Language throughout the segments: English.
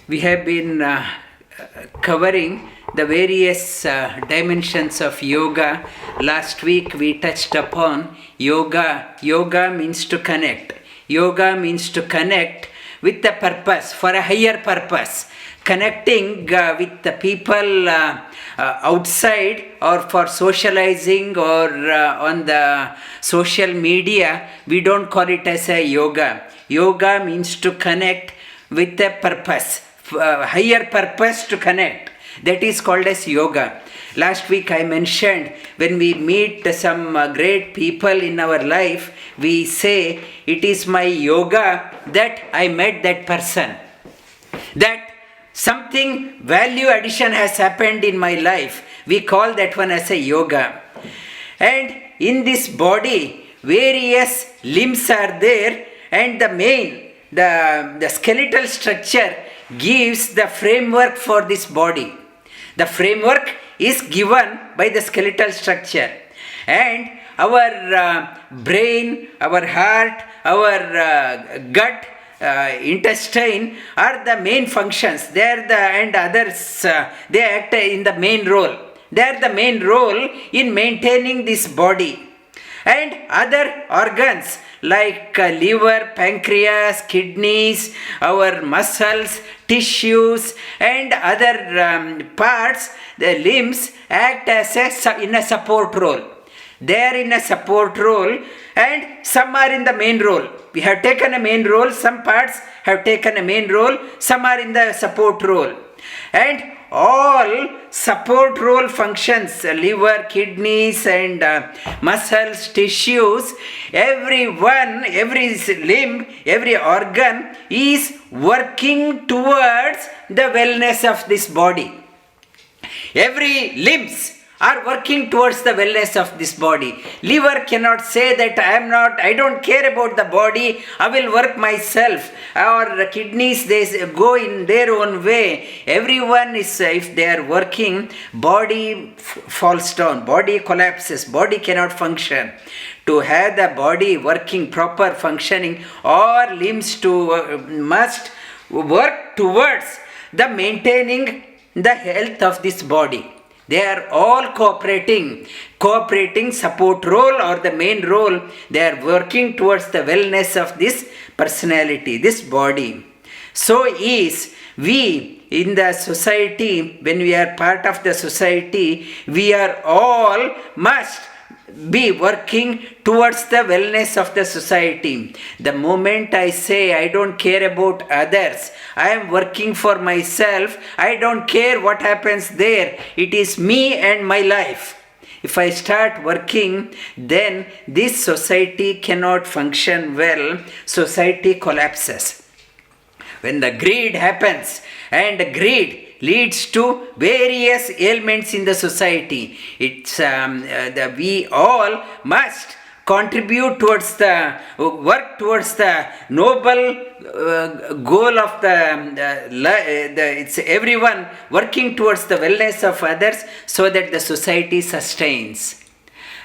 We have been covering the various dimensions of yoga. Last week we touched upon yoga. Yoga means to connect. Yoga means to connect with the purpose, for a higher purpose. Connecting with the people outside, or for socializing, or on the social media, we don't call it as a yoga. Yoga means to connect with a purpose, higher purpose to connect. That is called as yoga. Last week I mentioned, when we meet some great people in our life, we say, it is my yoga that I met that person. That something value addition has happened in my life. We call that one as a yoga. And in this body, various limbs are there, and the skeletal structure gives the framework for this body. The framework is given by the skeletal structure. And our brain, our heart, our gut, intestine are the main functions. They are and others, they act in the main role. They are the main role in maintaining this body. And other organs like liver, pancreas, kidneys, our muscles, tissues, and other parts, the limbs act as in a support role. They are in a support role, and some are in the main role. We have taken a main role, some parts have taken a main role, some are in the support role. And all support role functions, liver, kidneys, and muscles, tissues, every limb, every organ is working towards the wellness of this body. Every limbs are working towards the wellness of this body. Liver cannot say that I don't care about the body, I will work myself. Or kidneys, they go in their own way. Everyone is, if they are working, body falls down, body collapses, body cannot function. To have the body working, proper functioning, all limbs must work towards the maintaining the health of this body. They are all cooperating support role or the main role. They are working towards the wellness of this personality, this body. So is we in the society, when we are part of the society, we are all must be working towards the wellness of the society. The moment I say I don't care about others, I am working for myself, I don't care what happens there, it is me and my life. If I start working, then this society cannot function well, society collapses. When the greed happens, and greed leads to various ailments in the society. We all must contribute towards the work towards the noble goal of it's everyone working towards the wellness of others, so that the society sustains.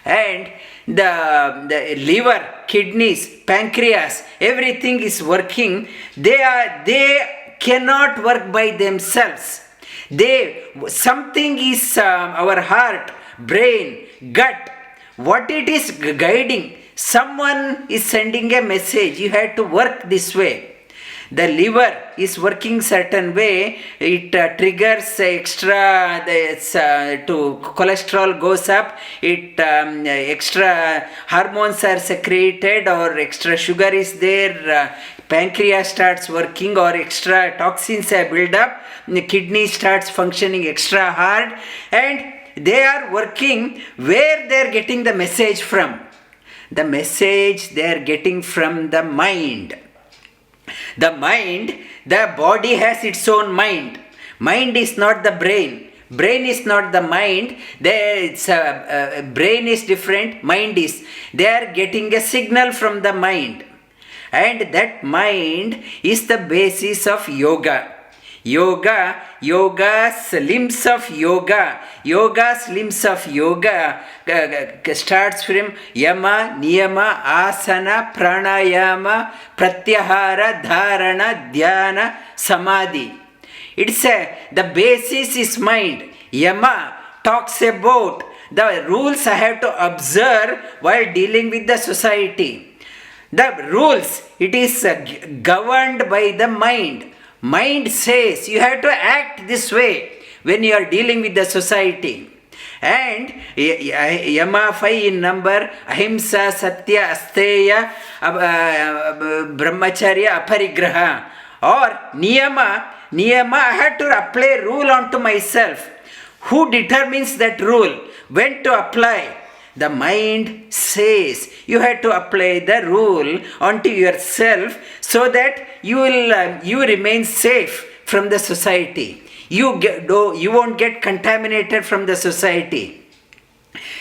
And the liver, kidneys, pancreas, everything is working. They cannot work by themselves. Something is our heart, brain, gut, what it is guiding. Someone is sending a message, you have to work this way. The liver is working certain way, it triggers extra, cholesterol goes up, extra hormones are secreted, or extra sugar is there, pancreas starts working, or extra toxins are built up, the kidney starts functioning extra hard, and they are working where they are getting the message from. The message they are getting from the mind. The mind, the body has its own mind. Mind is not the brain. Brain is not the mind. Brain is different, mind is. They are getting a signal from the mind. And that mind is the basis of yoga. Yoga's limbs of yoga starts from yama, niyama, asana, pranayama, pratyahara, dharana, dhyana, samadhi. The basis is mind. Yama talks about the rules I have to observe while dealing with the society. The rules, it is governed by the mind. Mind says you have to act this way when you are dealing with the society. And Yama 5 in number, Ahimsa, Satya, Asteya, Brahmacharya, Aparigraha. Or Niyama, I had to apply rule onto myself. Who determines that rule? When to apply? The mind says you have to apply the rule onto yourself so that you remain safe from the society. You won't get contaminated from the society.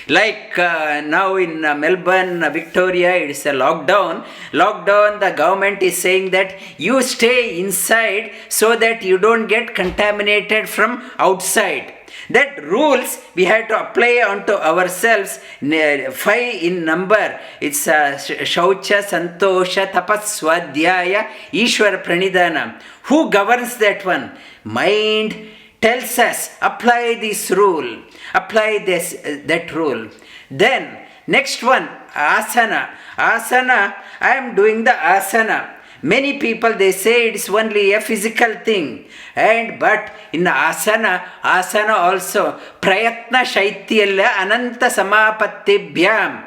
Like now in Melbourne, Victoria, it is a lockdown. The government is saying that you stay inside so that you don't get contaminated from outside. That rules we have to apply onto ourselves. 5 in number. It's Shaucha, Santosha, Tapas, Swadhyaya, Ishwara Pranidhana. Who governs that one? Mind tells us, apply this rule. Apply that rule. Then, next one, Asana. Asana, I am doing the Asana. Many people, they say it's only a physical thing. But in Asana also, Prayatna Shaityalya Ananta Samapatibhyam.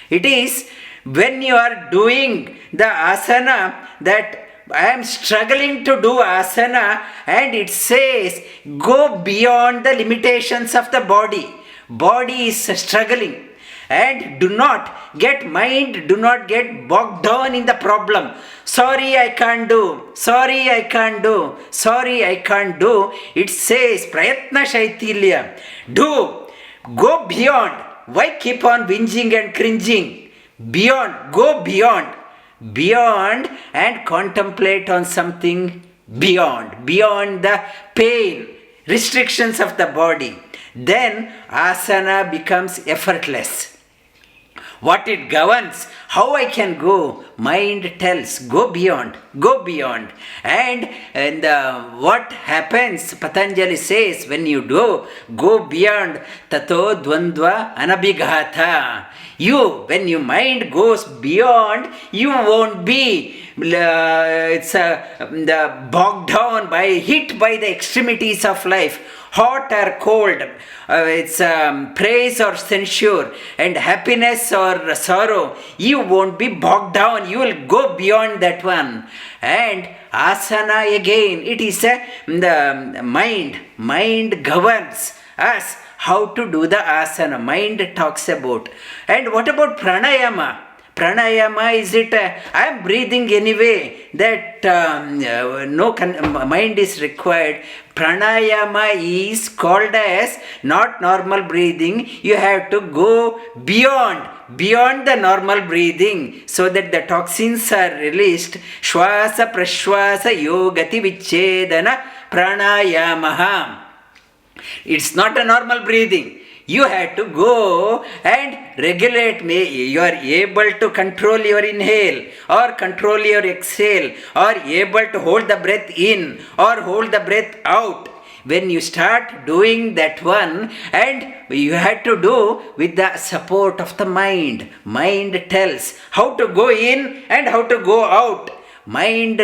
It is when you are doing the Asana that I am struggling to do Asana, and it says go beyond the limitations of the body. Body is struggling. And do not get bogged down in the problem. Sorry, I can't do. It says, Prayatna Shaitilya. Do. Go beyond. Why keep on whinging and cringing? Beyond. Go beyond. Beyond and contemplate on something beyond. Beyond the pain, restrictions of the body. Then asana becomes effortless. What it governs, how I can go, mind tells, go beyond. And what happens, Patanjali says, when you do, go beyond, tato dvandva anabhighata. When your mind goes beyond, you won't be bogged down hit by the extremities of life. Hot or cold, it's praise or censure, and happiness or sorrow. You won't be bogged down. You will go beyond that one. And asana again, it is the mind. Mind governs us how to do the asana. Mind talks about. And what about pranayama? Pranayama, is it I am breathing anyway, that mind is required. Pranayama is called as not normal breathing. You have to go beyond the normal breathing so that the toxins are released. Shwasa prashwasa yogati vichedana pranayamaha. It's not a normal breathing. You have to go and regulate. You are able to control your inhale or control your exhale, or able to hold the breath in or hold the breath out. When you start doing that one, and you have to do with the support of the mind. Mind tells how to go in and how to go out. Mind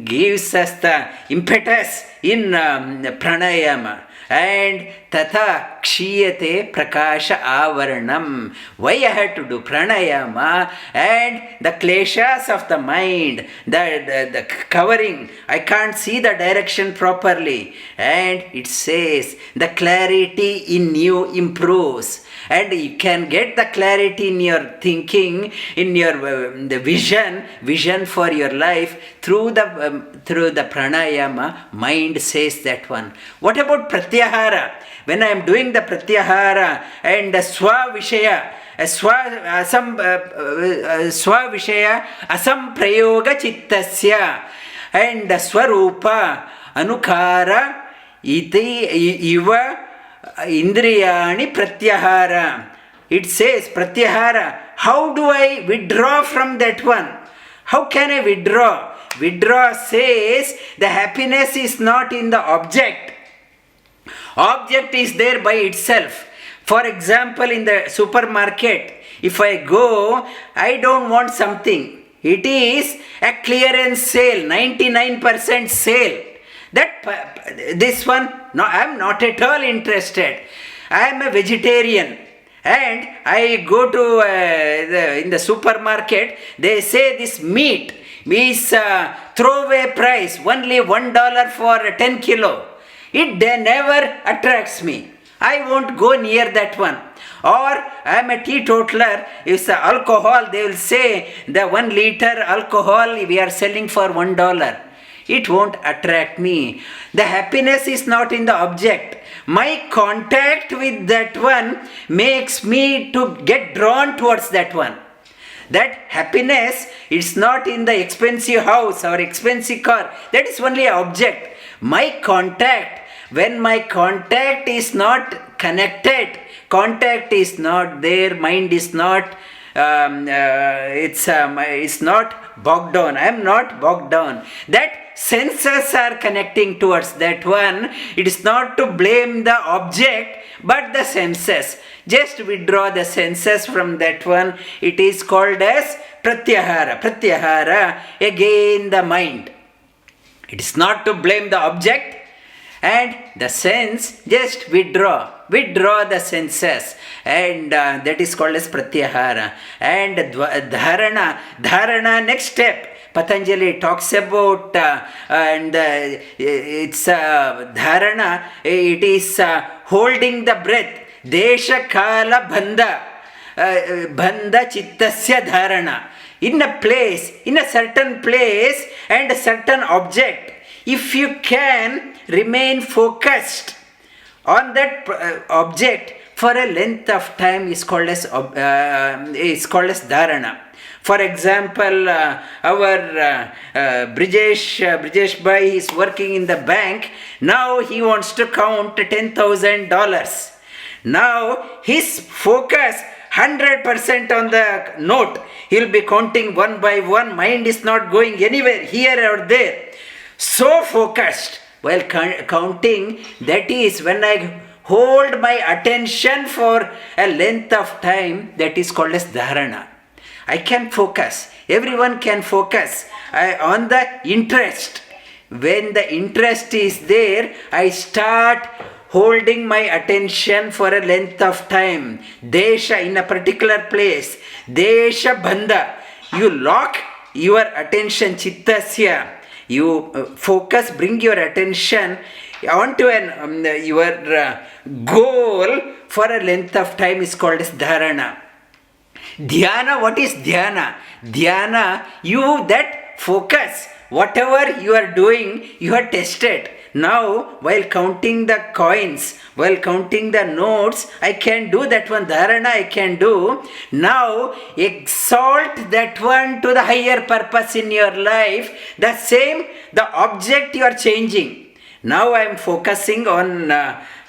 gives us the impetus in pranayama. And tata kshiyate prakasha avaranam. Why I had to do pranayama? And the kleshas of the mind, the covering, I can't see the direction properly. And it says the clarity in you improves. And you can get the clarity in your thinking, in your the vision for your life through the pranayama. Mind says that one. What about pratyahara? When I am doing the pratyahara and the swavishaya, swavishaya asamprayoga chittasya, and the swarupa anukara iti iva indriyani pratyahara. It says pratyahara. How do I withdraw from that one? How can I withdraw? Withdraw says the happiness is not in the object. Object is there by itself. For example, in the supermarket, if I go, I don't want something. It is a clearance sale, 99% sale. This one, no, I am not at all interested. I am a vegetarian. And I go to in the supermarket, they say this meat is throwaway price, only $1 for 10 kilo. It never attracts me. I won't go near that one. Or I am a teetotaler. If the alcohol, they will say the 1 liter alcohol we are selling for $1. It won't attract me. The happiness is not in the object. My contact with that one makes me to get drawn towards that one. That happiness is not in the expensive house or expensive car. That is only an object. My contact, when my contact is not connected, contact is not there, mind is not, it's not bogged down. I am not bogged down. That senses are connecting towards that one. It is not to blame the object, but the senses. Just withdraw the senses from that one. It is called as Pratyahara. Pratyahara, again the mind. It is not to blame the object and the sense, just withdraw the senses, and that is called as Pratyahara. And Dharana, next step. Patanjali talks about it's Dharana, it is holding the breath. Desha Kala Bandha, Bandha Chittasya Dharana. In a place, in a certain place and a certain object, if you can remain focused on that object for a length of time is called as Dharana. For example, our Brijesh Bhai is working in the bank. Now he wants to count $10,000. Now his focus 100% on the note. He'll be counting one by one. Mind is not going anywhere, here or there. So focused while counting, that is when I hold my attention for a length of time, that is called as Dharana. I can focus. Everyone can focus on the interest. When the interest is there, I start holding my attention for a length of time. Desha, in a particular place. Desha Bandha. You lock your attention, Chittasya. You focus, bring your attention onto your goal for a length of time is called as Dharana. Dhyana, what is Dhyana? Dhyana, you that focus, whatever you are doing, you are tested. Now, while counting the coins, while counting the notes, I can do that one. Dharana I can do. Now, exalt that one to the higher purpose in your life. The same, the object you are changing. Now I am focusing on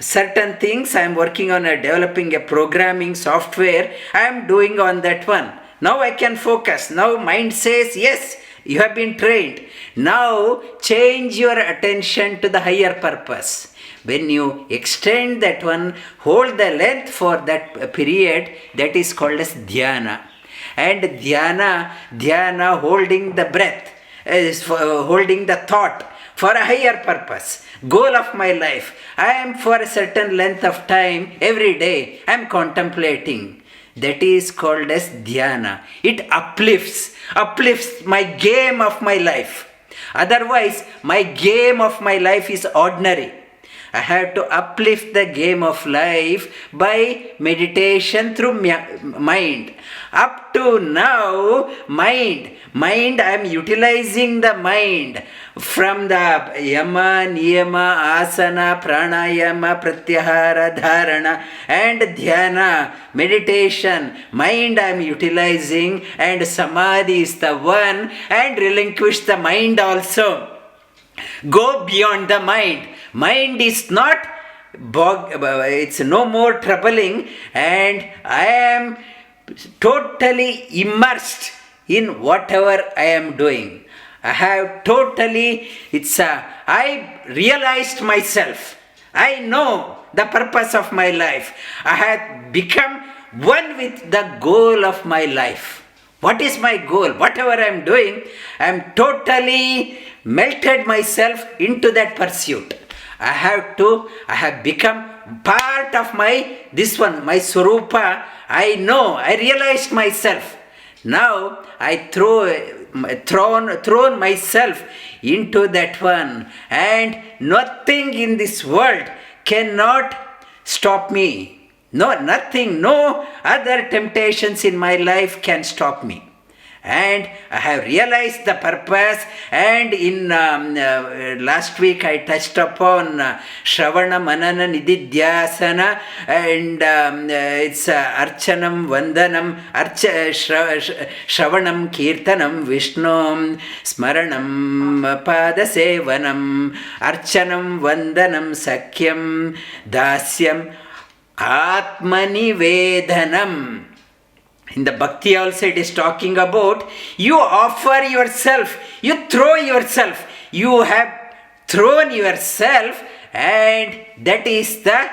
certain things. I am working on developing a programming software. I am doing on that one. Now I can focus. Now mind says, yes, you have been trained. Now change your attention to the higher purpose. When you extend that one, hold the length for that period, that is called as Dhyana. And Dhyana holding the breath, is holding the thought for a higher purpose. Goal of my life. I am for a certain length of time, every day, I am contemplating. That is called as Dhyana. It uplifts my game of my life. Otherwise, my game of my life is ordinary. I have to uplift the game of life by meditation through mind. Up to now, mind, I am utilizing the mind from the Yama, Niyama, Asana, Pranayama, Pratyahara, Dharana and Dhyana, meditation. Mind I am utilizing, and Samadhi is the one, and relinquish the mind also. Go beyond the mind. Mind is not it's no more troubling, and I am totally immersed in whatever I am doing. I have totally, I realized myself. I know the purpose of my life. I have become one with the goal of my life. What is my goal? Whatever I am doing, I am totally melted myself into that pursuit. I have become part of my Swarupa. I know, I realized myself. Now I thrown myself into that one, and nothing in this world cannot stop me. No, nothing, no other temptations in my life can stop me. And I have realized the purpose, and in last week I touched upon Shravana Manana Nididhyasana, and it's Archanam Vandanam, Shravanam Kirtanam Vishnum, Smaranam Padasevanam, Archanam Vandanam Sakyam, Dasyam Atmanivedanam. In the Bhakti also it is talking about you offer yourself, you throw yourself, you have thrown yourself, and that is the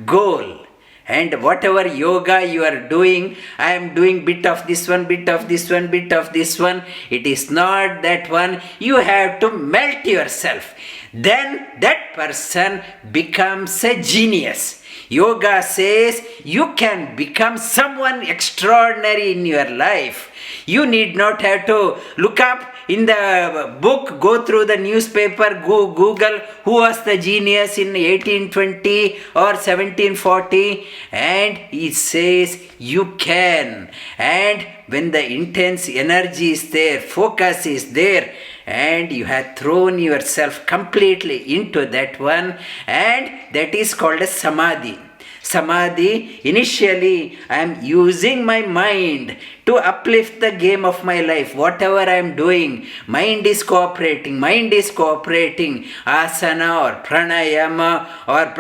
goal. And whatever yoga you are doing, I am doing bit of this one, bit of this one, bit of this one. It is not that one. You have to melt yourself. Then that person becomes a genius. Yoga says you can become someone extraordinary in your life. You need not have to look up in the book, go through the newspaper, Google who was the genius in 1820 or 1740, and it says you can. And when the intense energy is there, focus is there, and you have thrown yourself completely into that one, and that is called as Samadhi. Samadhi, initially I am using my mind to uplift the game of my life. Whatever I am doing, mind is cooperating. Asana or Pranayama or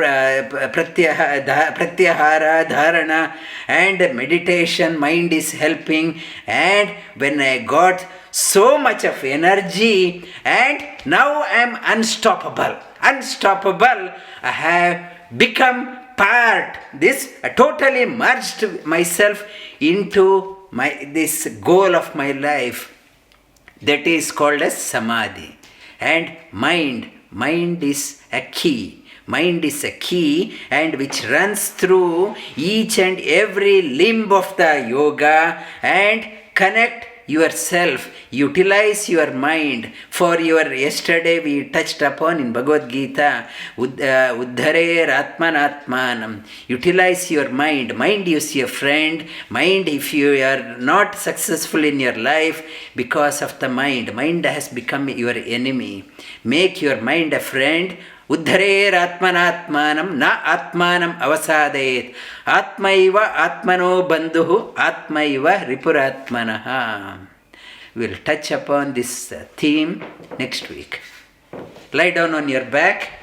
Pratyahara, Dhyana, and meditation, mind is helping. And when I got so much of energy, and now I am unstoppable. I have become part. I totally merged myself into this goal of my life. That is called as Samadhi. And mind is a key. Mind is a key, and which runs through each and every limb of the yoga, and connect yourself, utilize your mind for your, yesterday we touched upon in Bhagavad Gita, Uddharer Atmanatmanam. Utilize your mind. Mind is your friend. Mind, if you are not successful in your life because of the mind has become your enemy. Make your mind a friend. Uddharer Atmanatmanam na Atmanam avasadayet. Atmaiva Atmano Bandhuhu Atmaiva Ripuratmanaha. We will touch upon this theme next week. Lie down on your back.